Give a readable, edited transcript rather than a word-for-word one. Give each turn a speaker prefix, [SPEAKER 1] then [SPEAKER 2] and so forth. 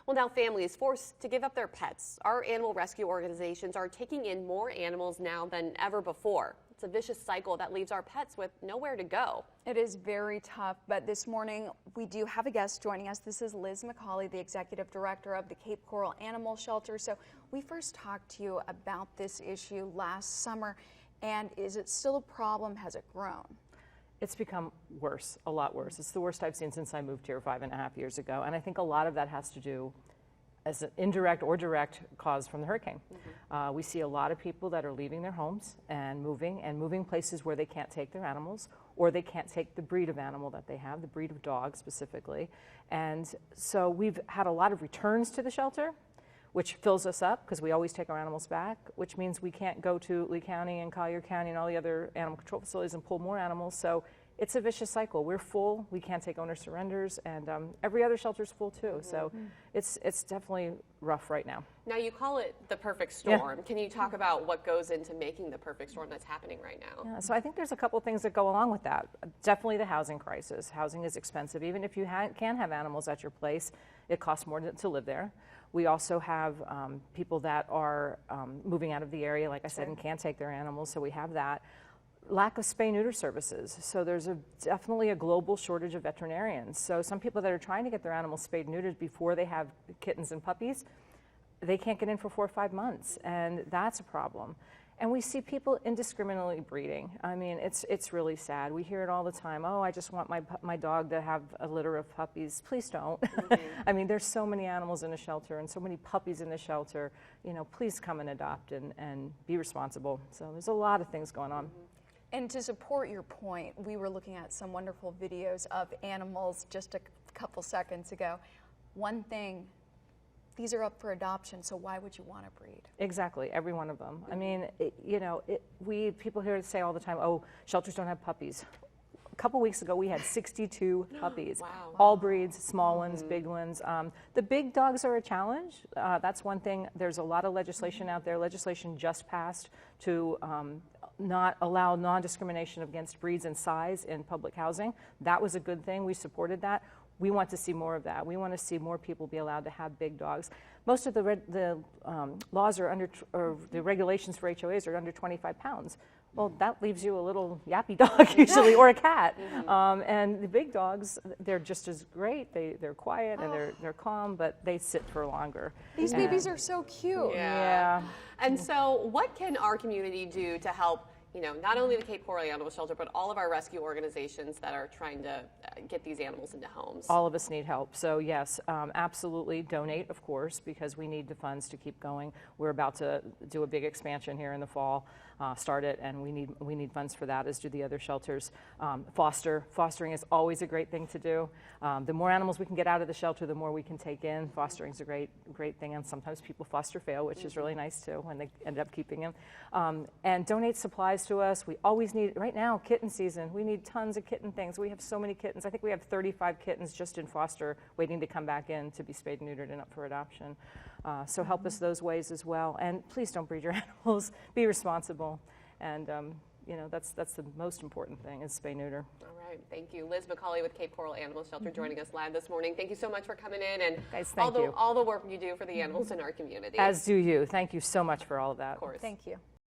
[SPEAKER 1] Well, now families forced to give up their pets. Our animal rescue organizations are taking in more animals now than ever before. It's a vicious cycle that leaves our pets with nowhere to go.
[SPEAKER 2] It is very tough, but this morning we do have a guest joining us. This is Liz McCauley, the executive director of the Cape Coral Animal Shelter. So we first talked to you about this issue last summer, and is it still a problem? Has it grown?
[SPEAKER 3] It's become worse, a lot worse. It's the worst I've seen since I moved here 5.5 years ago, and I think a lot of that has to do as an indirect or direct cause from the hurricane. We see a lot of people that are leaving their homes and moving places where they can't take their animals, or they can't take the breed of animal that they have, the breed of dog specifically. And so we've had a lot of returns to the shelter, which fills us up because we always take our animals back, which means we can't go to Lee County and Collier County and all the other animal control facilities and pull more animals. So it's a vicious cycle. We're full, we can't take owner surrenders, and every other shelter's full too. So it's definitely rough right now.
[SPEAKER 1] Now, you call it the perfect storm. Can you talk about what goes into making the perfect storm that's happening right now?
[SPEAKER 3] Yeah, so I think there's a couple things that go along with that. Definitely the housing crisis. Housing is expensive. Even if you can have animals at your place, it costs more to live there. We also have people that are moving out of the area, like I said, and can't take their animals, so we have that. Lack of spay-neuter services. So there's definitely a global shortage of veterinarians. So some people that are trying to get their animals spayed and neutered before they have kittens and puppies, they can't get in for 4 or 5 months, and that's a problem. And we see people indiscriminately breeding. I mean, it's really sad. We hear it all the time. Oh, I just want my dog to have a litter of puppies. Please don't. I mean, there's so many animals in the shelter and so many puppies in the shelter. You know, please come and adopt and be responsible. So there's a lot of things going on.
[SPEAKER 2] And to support your point, we were looking at some wonderful videos of animals just a couple seconds ago. One thing, these are up for adoption, so why would you want to breed?
[SPEAKER 3] Exactly, every one of them. I mean, people hear it say all the time, oh, shelters don't have puppies. A couple weeks ago, we had 62 puppies.
[SPEAKER 1] Wow.
[SPEAKER 3] All breeds, small ones, big ones. The big dogs are a challenge. That's one thing. There's a lot of legislation out there. Legislation just passed to not allow non-discrimination against breeds and size in public housing. That was a good thing. We supported that. We want to see more of that. We want to see more people be allowed to have big dogs. Most of the laws are or the regulations for HOAs are under 25 pounds. Well, that leaves you a little yappy dog usually, or a cat. And the big dogs, they're just as great. They're quiet and they're calm, but they sit for longer.
[SPEAKER 2] These babies are so cute.
[SPEAKER 1] Yeah. And so what can our community do to help, not only the Cape Coral Animal Shelter, but all of our rescue organizations that are trying to get these animals into homes?
[SPEAKER 3] All of us need help. So yes, absolutely donate, of course, because we need the funds to keep going. We're about to do a big expansion here in the fall, start it, and we need funds for that, as do the other shelters. Fostering is always a great thing to do. The more animals we can get out of the shelter, the more we can take in. Fostering is a great thing, and sometimes people foster fail, which is really nice too when they end up keeping them. And donate supplies to us. We always need, right now, kitten season. We need tons of kitten things. We have so many kittens. I think we have 35 kittens just in foster waiting to come back in to be spayed and neutered and up for adoption. So help us those ways as well. And please don't breed your animals. Be responsible. And that's the most important thing is spay neuter.
[SPEAKER 1] All right. Thank you. Liz McCauley with Cape Coral Animal Shelter joining us live this morning. Thank you so much for coming in and
[SPEAKER 3] Guys,
[SPEAKER 1] all the work you do for the animals in our community.
[SPEAKER 3] As do you. Thank you so much for all of that.
[SPEAKER 1] Of course.
[SPEAKER 2] Thank you.